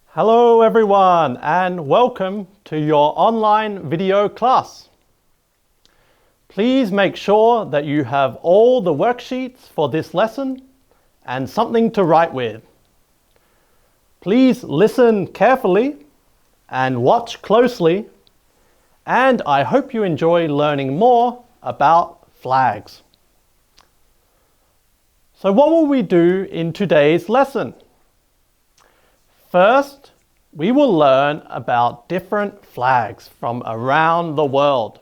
Hello everyone and welcome to your online video class. Please make sure that you have all the worksheets for this lesson and something to write with. Please listen carefully and watch closely, and I hope you enjoy learning more about flags. So what will we do in today's lesson? First, we will learn about different flags from around the world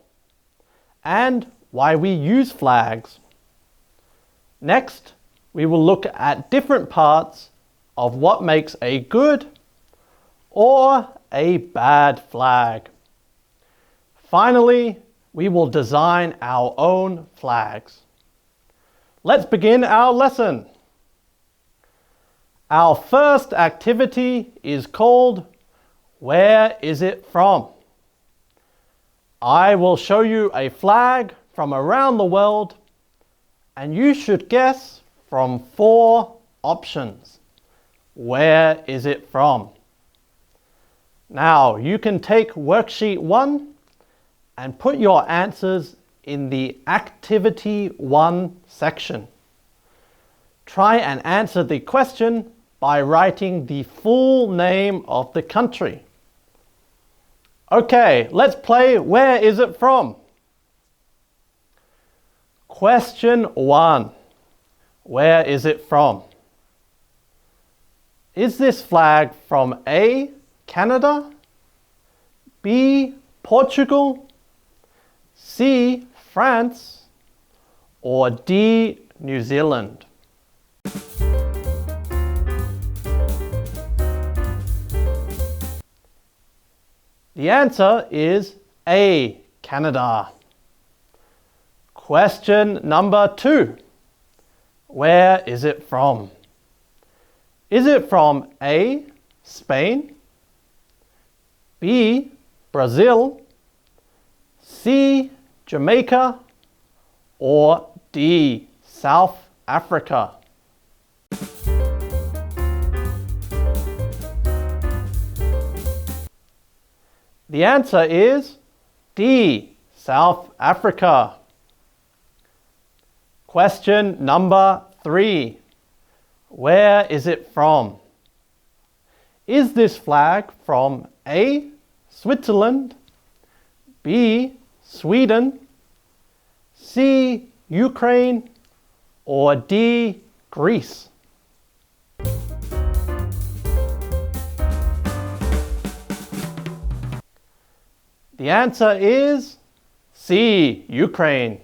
and why we use flags. Next, we will look at different parts of what makes a good or a bad flag. Finally, we will design our own flags. Let's begin our lesson. Our first activity is called Where is it from? I will show you a flag from around the world and you should guess from 4 options. Where is it from? Now you can take worksheet 1 and put your answers in the Activity 1 section. Try and answer the question by writing the full name of the country. Okay, let's play Where is it from? Question 1. Where is it from? Is this flag from A, Canada, B, Portugal, C, France, or D, New Zealand? The answer is A, Canada. Question number 2. Where is it from? Is it from A, Spain, B, Brazil, C, Jamaica, or D, South Africa? The answer is D, South Africa. Question number 3. Where is it from? Is this flag from A, Switzerland, B, Sweden, C, Ukraine, or D, Greece? The answer is C, Ukraine.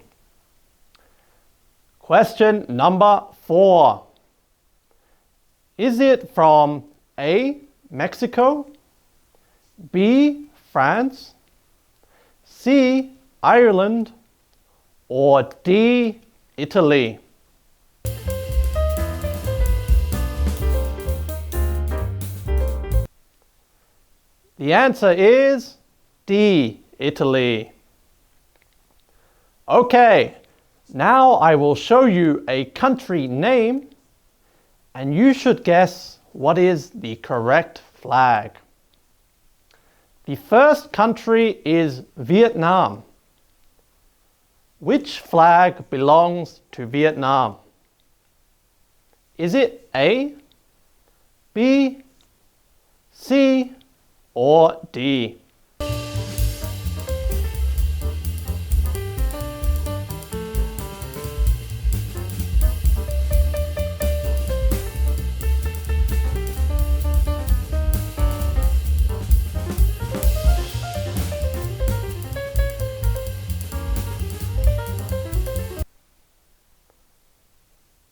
Question number 4. Is it from A, Mexico, B, France, C, Ireland, or D, Italy? The answer is D, Italy. Okay, now I will show you a country name and you should guess what is the correct flag. The first country is Vietnam. Which flag belongs to Vietnam? Is it A, B, C, or D?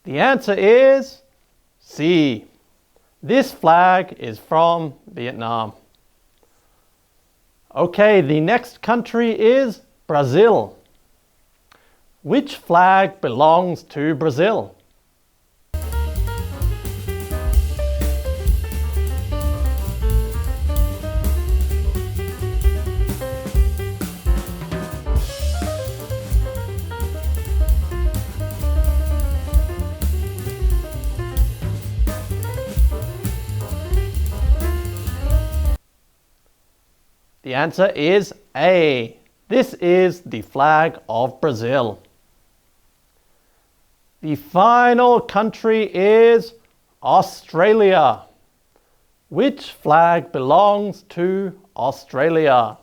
The answer is C. This flag is from Vietnam. Okay, the next country is Brazil. Which flag belongs to Brazil? The answer is A. This is the flag of Brazil. The final country is Australia. Which flag belongs to Australia?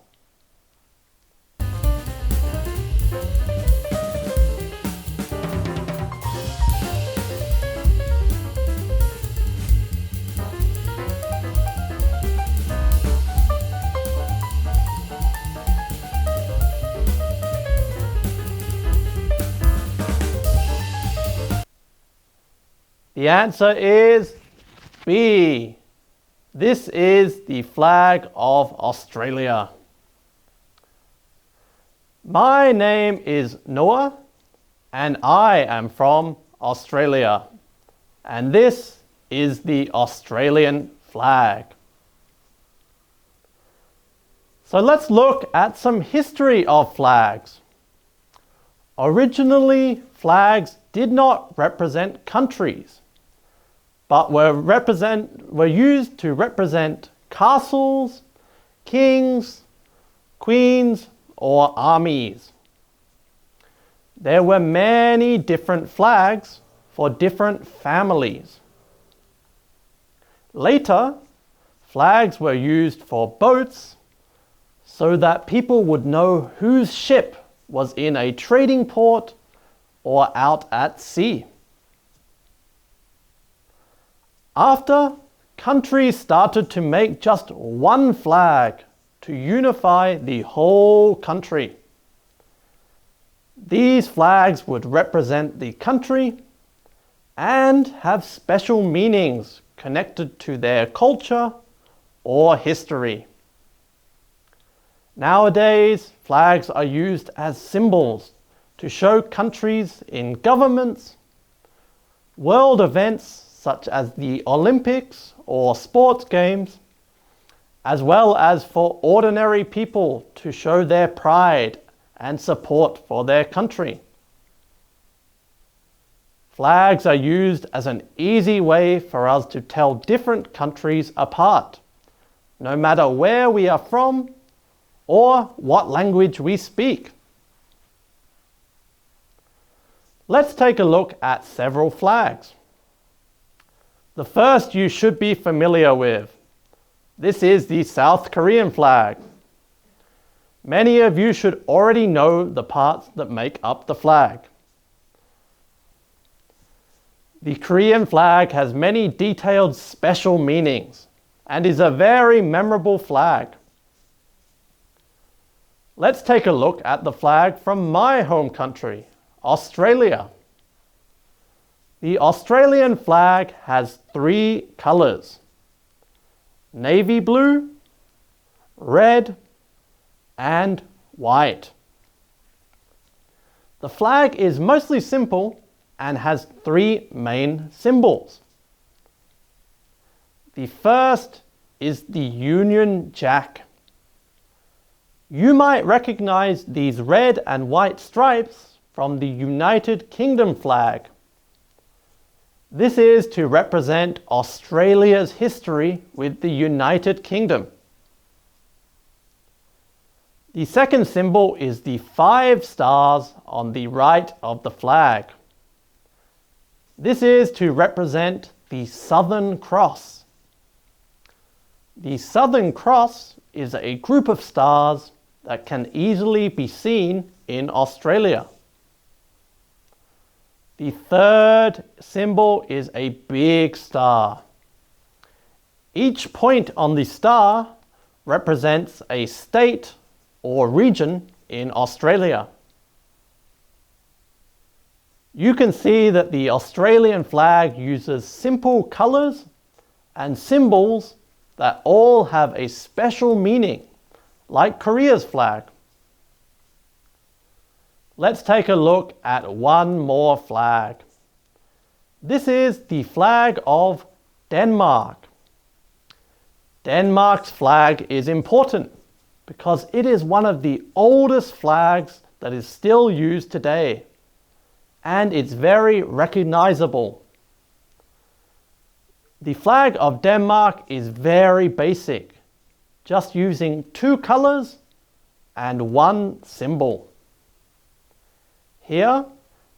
The answer is B. This is the flag of Australia. My name is Noah, and I am from Australia. And this is the Australian flag. So let's look at some history of flags. Originally, flags did not represent countries, but were used to represent castles, kings, queens, or armies. There were many different flags for different families. Later, flags were used for boats so that people would know whose ship was in a trading port or out at sea. After, countries started to make just one flag to unify the whole country. These flags would represent the country and have special meanings connected to their culture or history. Nowadays, flags are used as symbols to show countries in governments, world events such as the Olympics or sports games, as well as for ordinary people to show their pride and support for their country. Flags are used as an easy way for us to tell different countries apart, no matter where we are from or what language we speak. Let's take a look at several flags. The first you should be familiar with. This is the South Korean flag. Many of you should already know the parts that make up the flag. The Korean flag has many detailed special meanings and is a very memorable flag. Let's take a look at the flag from my home country, Australia. The Australian flag has 3 colors: navy blue, red, and white. The flag is mostly simple and has 3 main symbols. The first is the Union Jack. You might recognize these red and white stripes from the United Kingdom flag. This is to represent Australia's history with the United Kingdom. The second symbol is the 5 stars on the right of the flag. This is to represent the Southern Cross. The Southern Cross is a group of stars that can easily be seen in Australia. The third symbol is a big star. Each point on the star represents a state or region in Australia. You can see that the Australian flag uses simple colors and symbols that all have a special meaning, like Korea's flag. Let's take a look at one more flag. This is the flag of Denmark. Denmark's flag is important because it is one of the oldest flags that is still used today, and it's very recognizable. The flag of Denmark is very basic. just using 2 colors and 1 symbol. Here,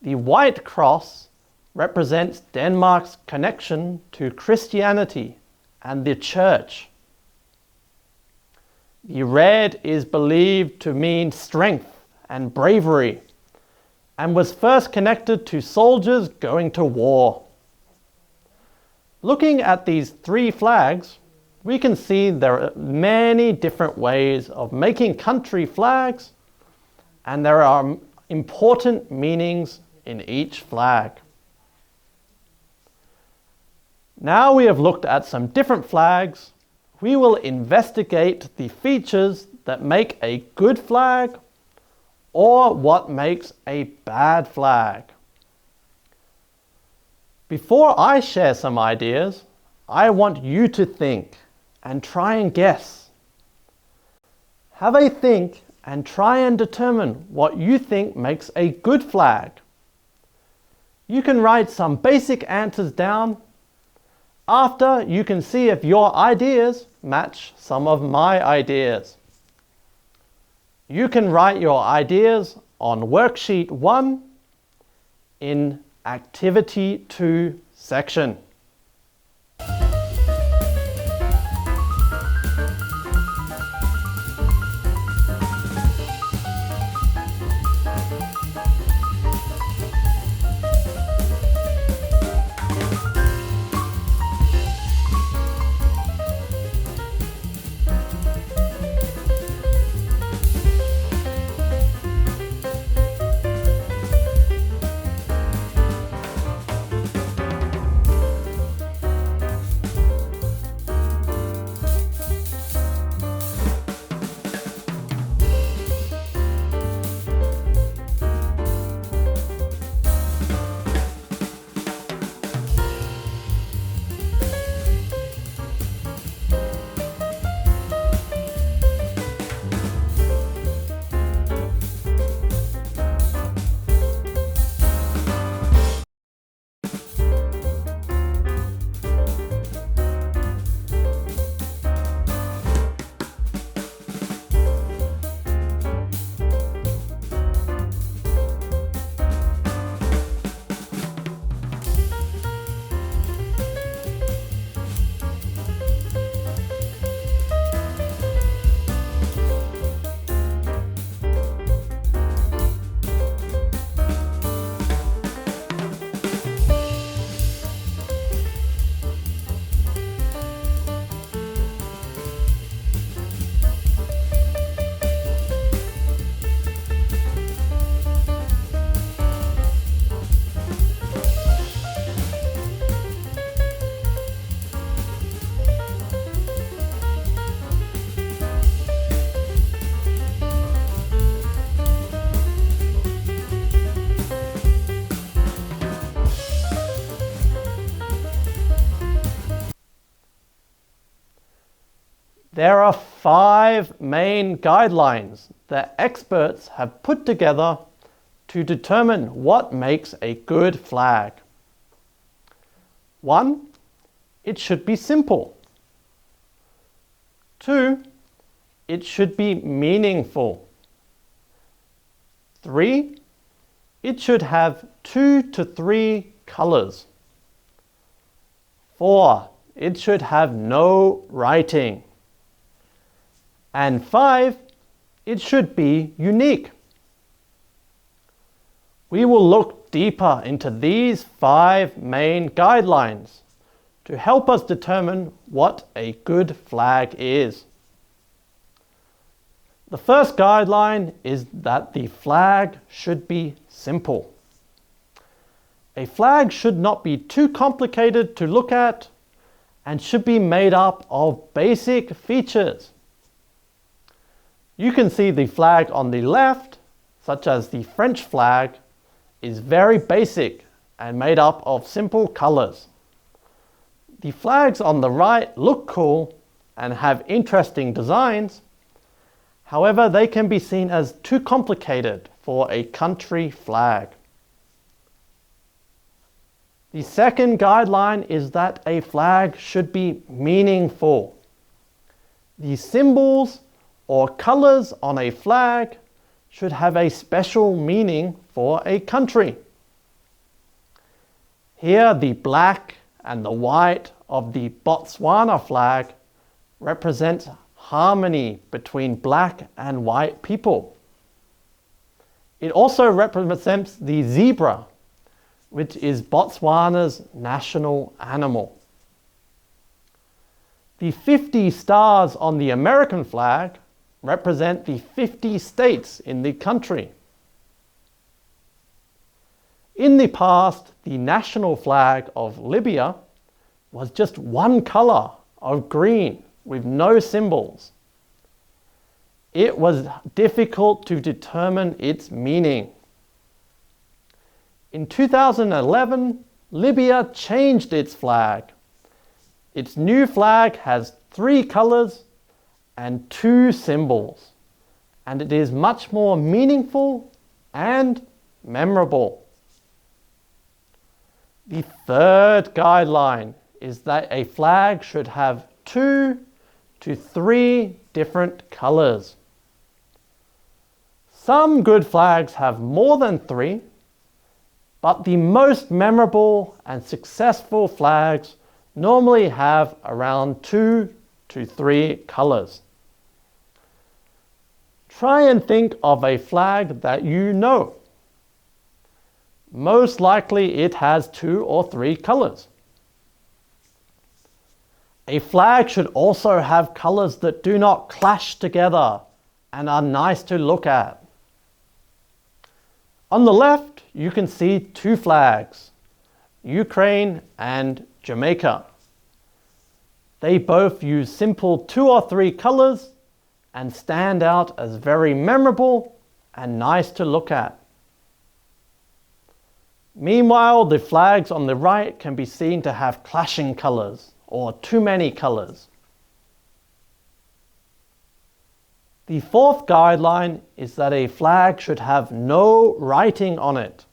the white cross represents Denmark's connection to Christianity and the church. The red is believed to mean strength and bravery, and was first connected to soldiers going to war. Looking at these 3 flags, we can see there are many different ways of making country flags, and there are important meanings in each flag. Now we have looked at some different flags, we will investigate the features that make a good flag or what makes a bad flag. Before I share some ideas, I want you to think and try and guess. Have a think and try and determine what you think makes a good flag. You can write some basic answers down. After, you can see if your ideas match some of my ideas. You can write your ideas on worksheet 1 in activity 2 section. There are 5 main guidelines that experts have put together to determine what makes a good flag. 1. It should be simple. 2. It should be meaningful. 3. It should have 2 to 3 colors. 4. It should have no writing. And 5, it should be unique. We will look deeper into these 5 main guidelines to help us determine what a good flag is. The first guideline is that the flag should be simple. A flag should not be too complicated to look at and should be made up of basic features. You can see the flag on the left, such as the French flag, is very basic and made up of simple colors. The flags on the right look cool and have interesting designs. However, they can be seen as too complicated for a country flag. The second guideline is that a flag should be meaningful. The symbols or colors on a flag should have a special meaning for a country. Here, the black and the white of the Botswana flag represents harmony between black and white people. It also represents the zebra, which is Botswana's national animal. The 50 stars on the American flag represent the 50 states in the country. In the past, the national flag of Libya was just one color of green with no symbols. It was difficult to determine its meaning. In 2011, Libya changed its flag. Its new flag has 3 colors and 2 symbols, and it is much more meaningful and memorable. The third guideline is that a flag should have 2 to 3 different colors. Some good flags have more than 3, but the most memorable and successful flags normally have around 2 to 3 colors. Try and think of a flag that you know. Most likely it has 2 or 3 colors. A flag should also have colors that do not clash together and are nice to look at. On the left, you can see 2 flags, Ukraine and Jamaica. They both use simple 2 or 3 colors and stand out as very memorable and nice to look at. Meanwhile, the flags on the right can be seen to have clashing colors or too many colors. The fourth guideline is that a flag should have no writing on it.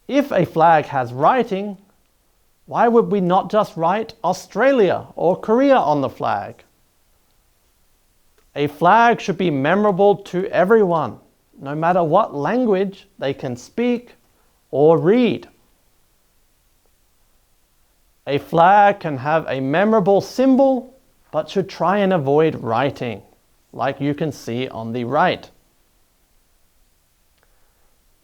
If a flag has writing, why would we not just write Australia or Korea on the flag? A flag should be memorable to everyone, no matter what language they can speak or read. A flag can have a memorable symbol, but should try and avoid writing, like you can see on the right.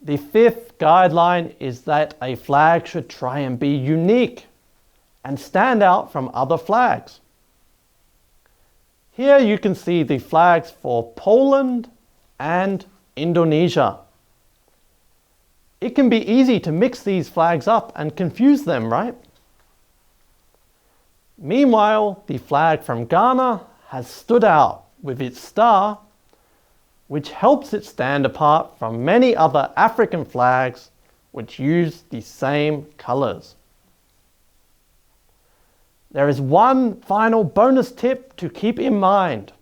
The fifth guideline is that a flag should try and be unique and stand out from other flags. Here you can see the flags for Poland and Indonesia. It can be easy to mix these flags up and confuse them, right? Meanwhile, the flag from Ghana has stood out with its star, which helps it stand apart from many other African flags which use the same colors. There is one final bonus tip to keep in mind.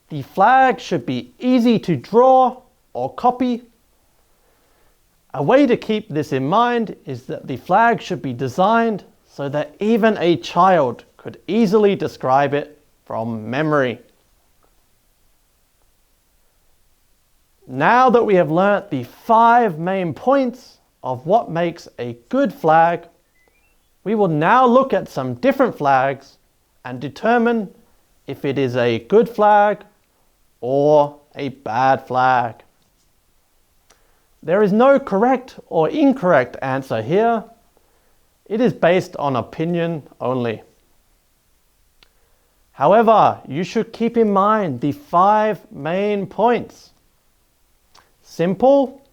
The flag should be easy to draw or copy. A way to keep this in mind is that the flag should be designed so that even a child could easily describe it from memory. Now that we have learnt the 5 main points of what makes a good flag, we will now look at some different flags and determine if it is a good flag or a bad flag. There is no correct or incorrect answer here. It is based on opinion only. However, you should keep in mind the 5 main points. Simple,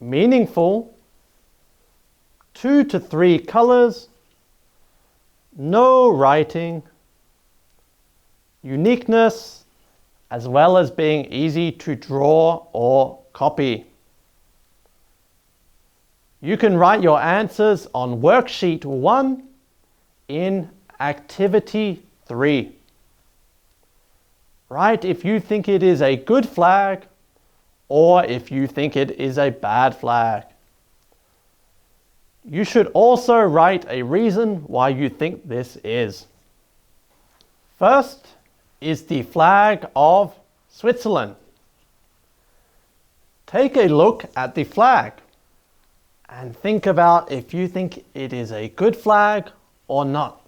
meaningful, 2 to 3 colors, no writing, uniqueness, as well as being easy to draw or copy. You can write your answers on worksheet 1 in activity 3. Write if you think it is a good flag or if you think it is a bad flag. You should also write a reason why you think this is. First is the flag of Switzerland. Take a look at the flag and think about if you think it is a good flag or not.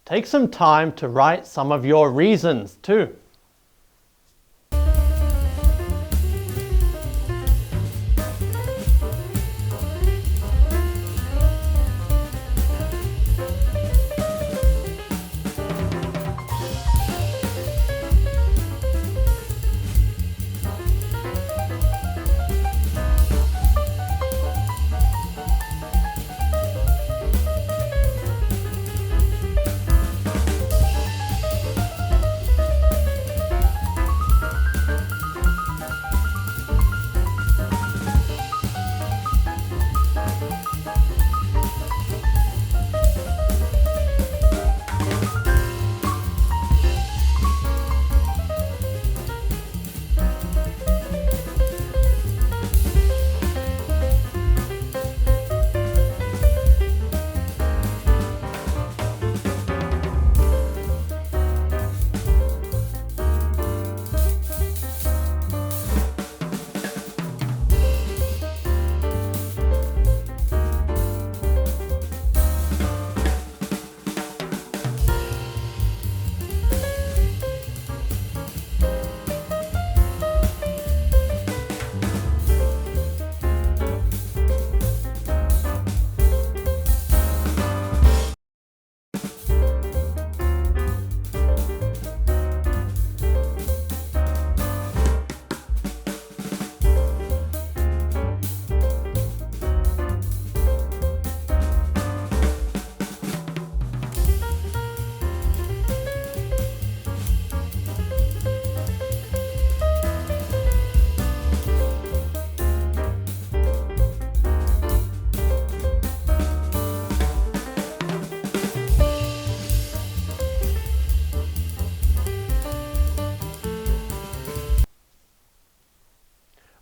Take some time to write some of your reasons too.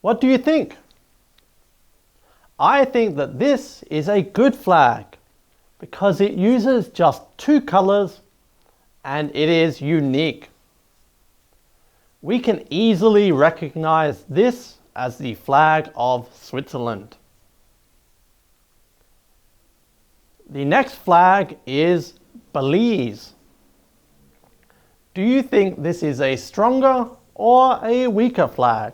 What do you think? I think that this is a good flag because it uses just 2 colors and it is unique. We can easily recognize this as the flag of Switzerland. The next flag is Belize. Do you think this is a stronger or a weaker flag?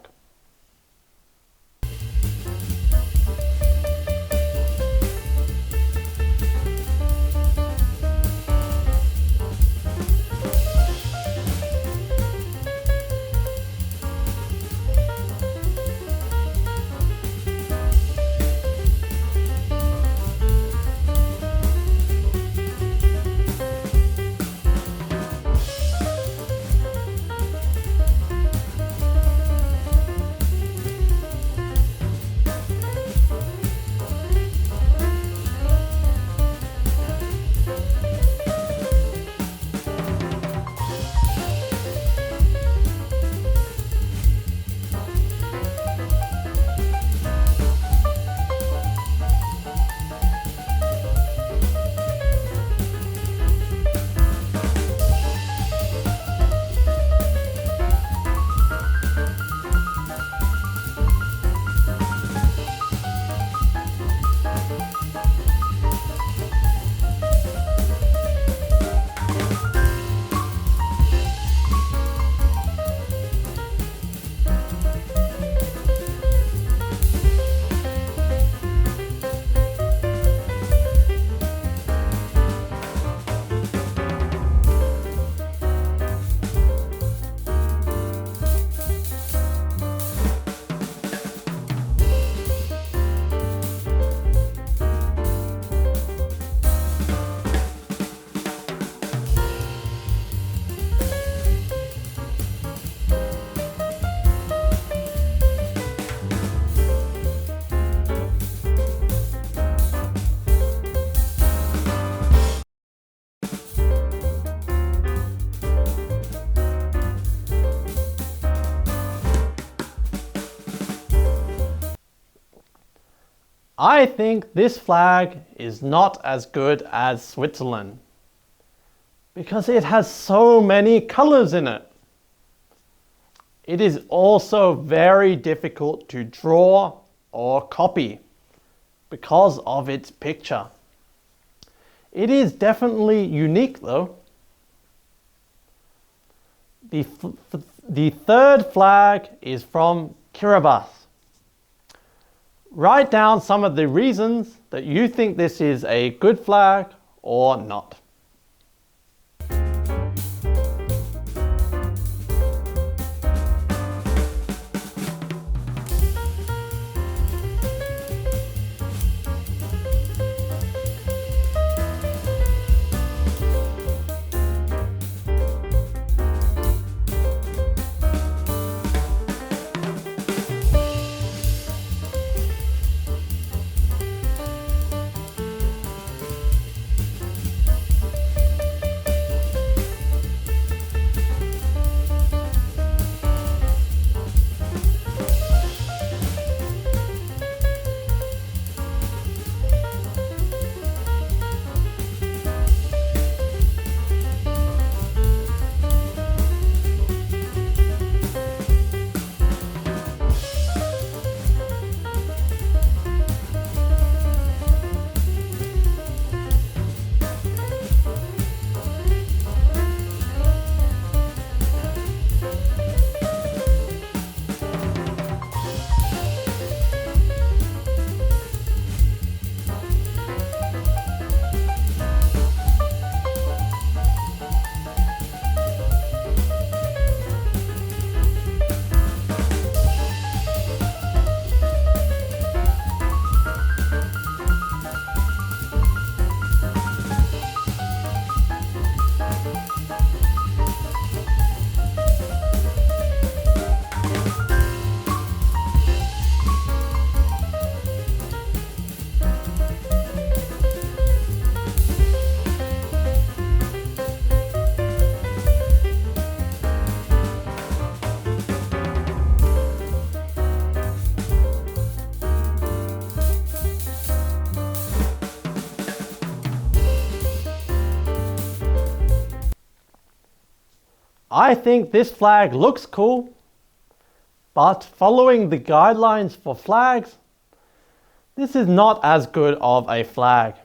I think this flag is not as good as Switzerland. because it has so many colors in it. It is also very difficult to draw or copy because of its picture. It is definitely unique though. The third flag is from Kiribati. Write down some of the reasons that you think this is a good flag or not. I think this flag looks cool, but following the guidelines for flags, this is not as good of a flag.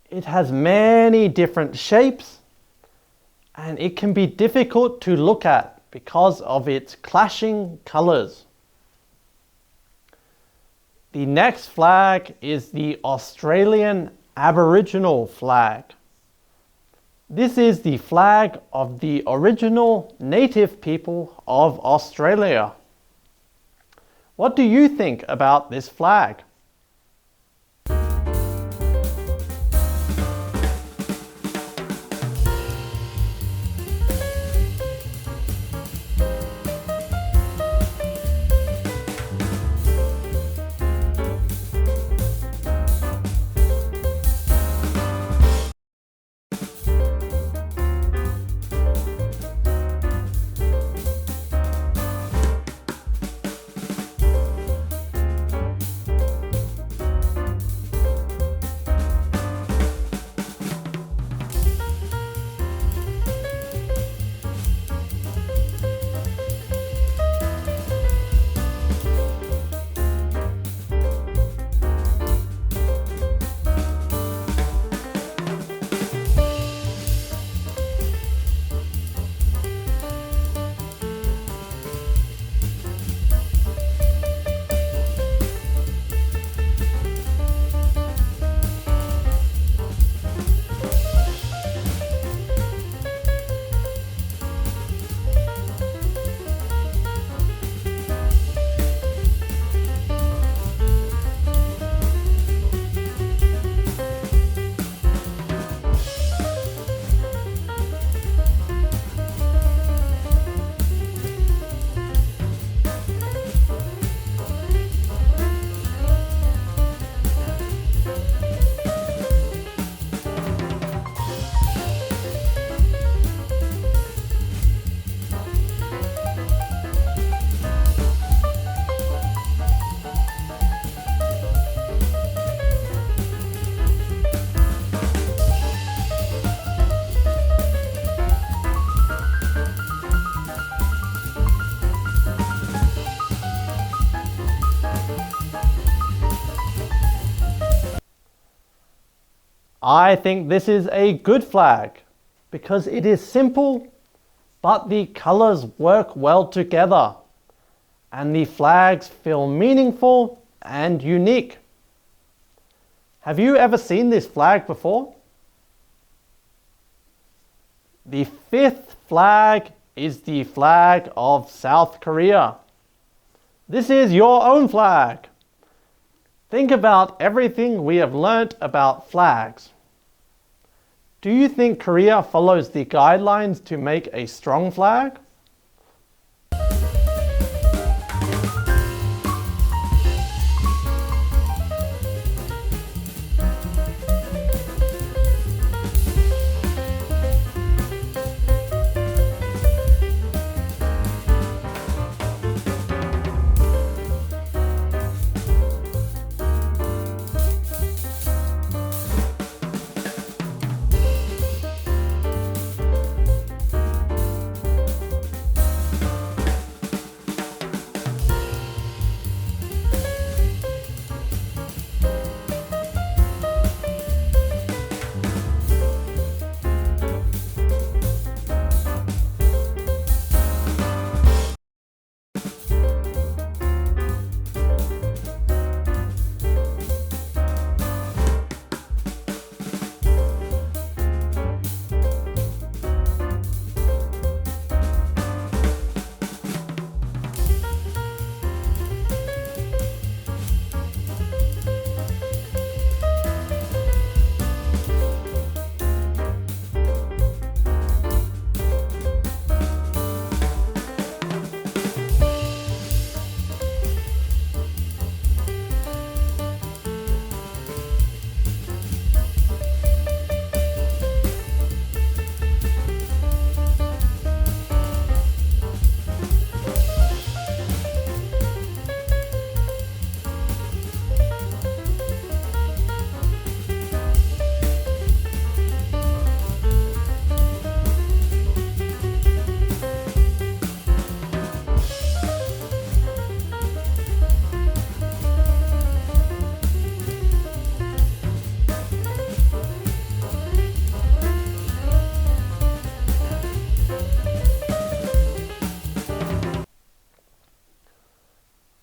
It has many different shapes and it can be difficult to look at because of its clashing colors. The next flag is the Australian Aboriginal flag. This is the flag of the original native people of Australia. What do you think about this flag? I think this is a good flag because it is simple, but the colors work well together and the flags feel meaningful and unique. Have you ever seen this flag before? The fifth flag is the flag of South Korea. This is your own flag. Think about everything we have learnt about flags. Do you think Korea follows the guidelines to make a strong flag?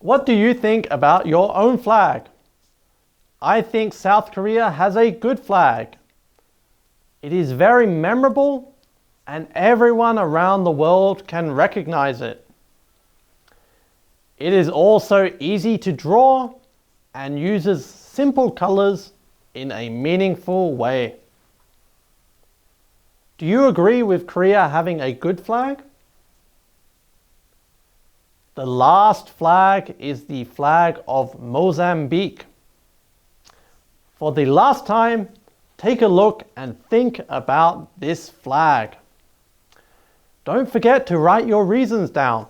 What do you think about your own flag? I think South Korea has a good flag. It is very memorable and everyone around the world can recognize it. It is also easy to draw and uses simple colors in a meaningful way. Do you agree with Korea having a good flag? The last flag is the flag of Mozambique. For the last time, take a look and think about this flag. Don't forget to write your reasons down.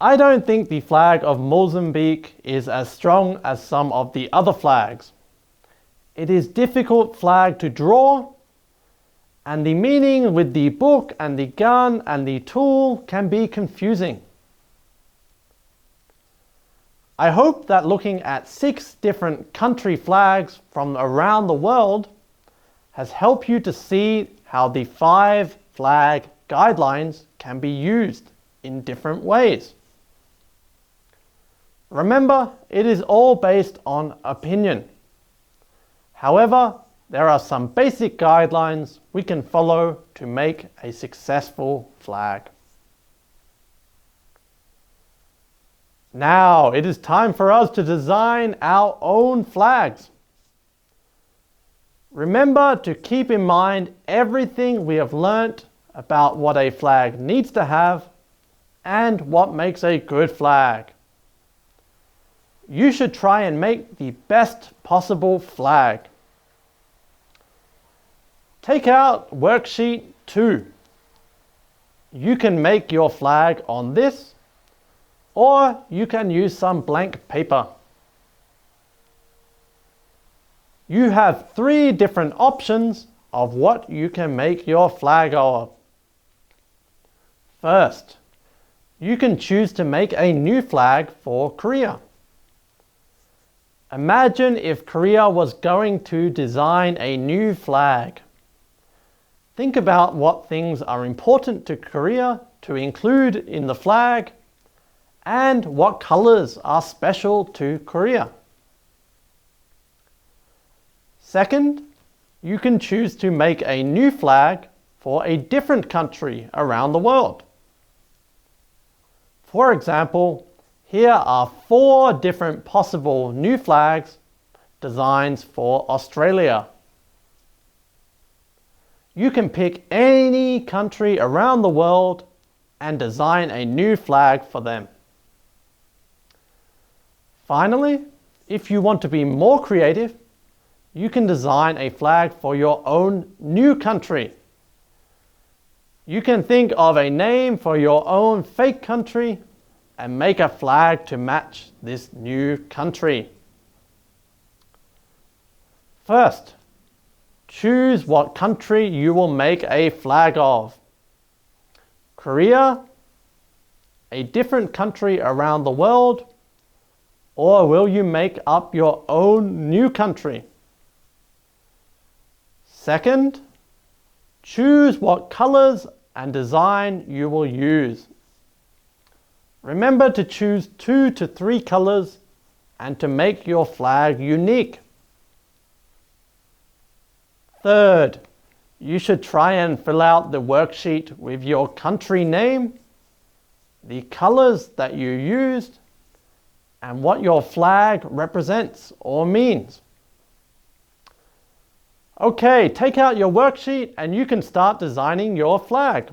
I don't think the flag of Mozambique is as strong as some of the other flags. It is a difficult flag to draw, and the meaning with the book and the gun and the tool can be confusing. I hope that looking at 6 different country flags from around the world has helped you to see how the 5 flag guidelines can be used in different ways. Remember, it is all based on opinion. However, there are some basic guidelines we can follow to make a successful flag. Now it is time for us to design our own flags. Remember to keep in mind everything we have learnt about what a flag needs to have and what makes a good flag. You should try and make the best possible flag. Take out worksheet 2. You can make your flag on this, or you can use some blank paper. You have 3 different options of what you can make your flag of. First, you can choose to make a new flag for Korea. Imagine if Korea was going to design a new flag. Think about what things are important to Korea to include in the flag and what colors are special to Korea. Second, you can choose to make a new flag for a different country around the world. For example, here are 4 different possible new flags designs for Australia. You can pick any country around the world and design a new flag for them. Finally, if you want to be more creative, you can design a flag for your own new country. You can think of a name for your own fake country and make a flag to match this new country. First, choose what country you will make a flag of. Korea, a different country around the world, or will you make up your own new country? Second, choose what colors and design you will use. Remember to choose 2 to 3 colors and to make your flag unique. Third, you should try and fill out the worksheet with your country name, the colors that you used, and what your flag represents or means. Okay, take out your worksheet and you can start designing your flag.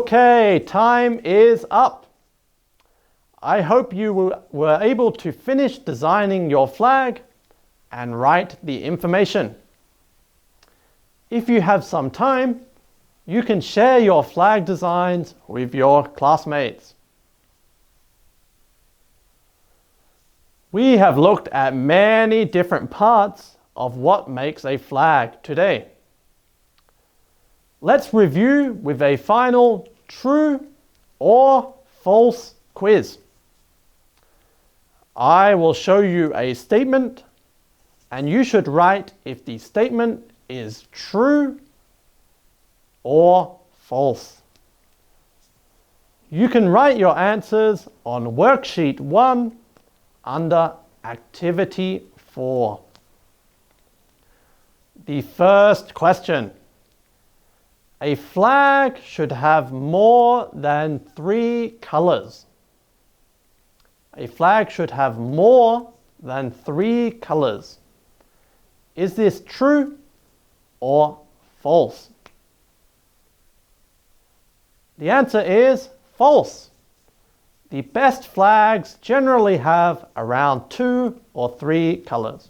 Okay, time is up. I hope you were able to finish designing your flag and write the information. If you have some time, you can share your flag designs with your classmates. We have looked at many different parts of what makes a flag today. Let's review with a final true or false quiz. I will show you a statement, and you should write if the statement is true or false. You can write your answers on worksheet 1 under activity 4. The first question. A flag should have more than 3 colors. A flag should have more than 3 colors. Is this true or false? The answer is false. The best flags generally have around 2 or 3 colors.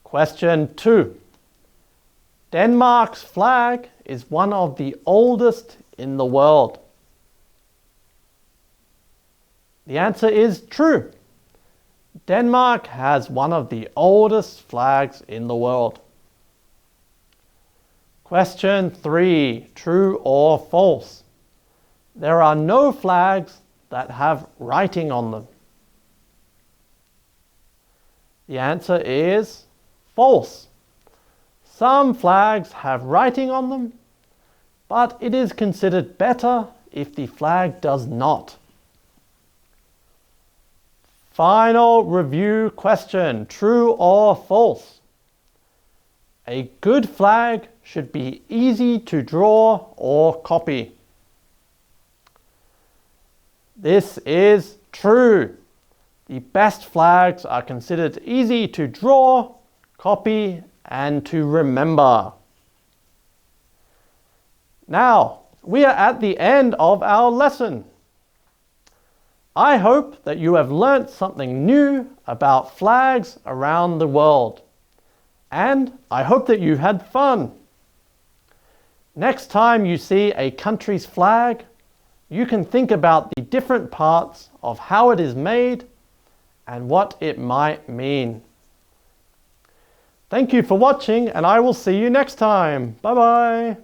Question 2. Denmark's flag is one of the oldest in the world. The answer is true. Denmark has one of the oldest flags in the world. Question 3. True or false? There are no flags that have writing on them. The answer is false. Some flags have writing on them, but it is considered better if the flag does not. Final review question, true or false? A good flag should be easy to draw or copy. This is true. The best flags are considered easy to draw, copy, and to remember. Now, we are at the end of our lesson. I hope that you have learnt something new about flags around the world. And I hope that you had fun. Next time you see a country's flag, you can think about the different parts of how it is made and what it might mean. Thank you for watching, and I will see you next time. Bye-bye.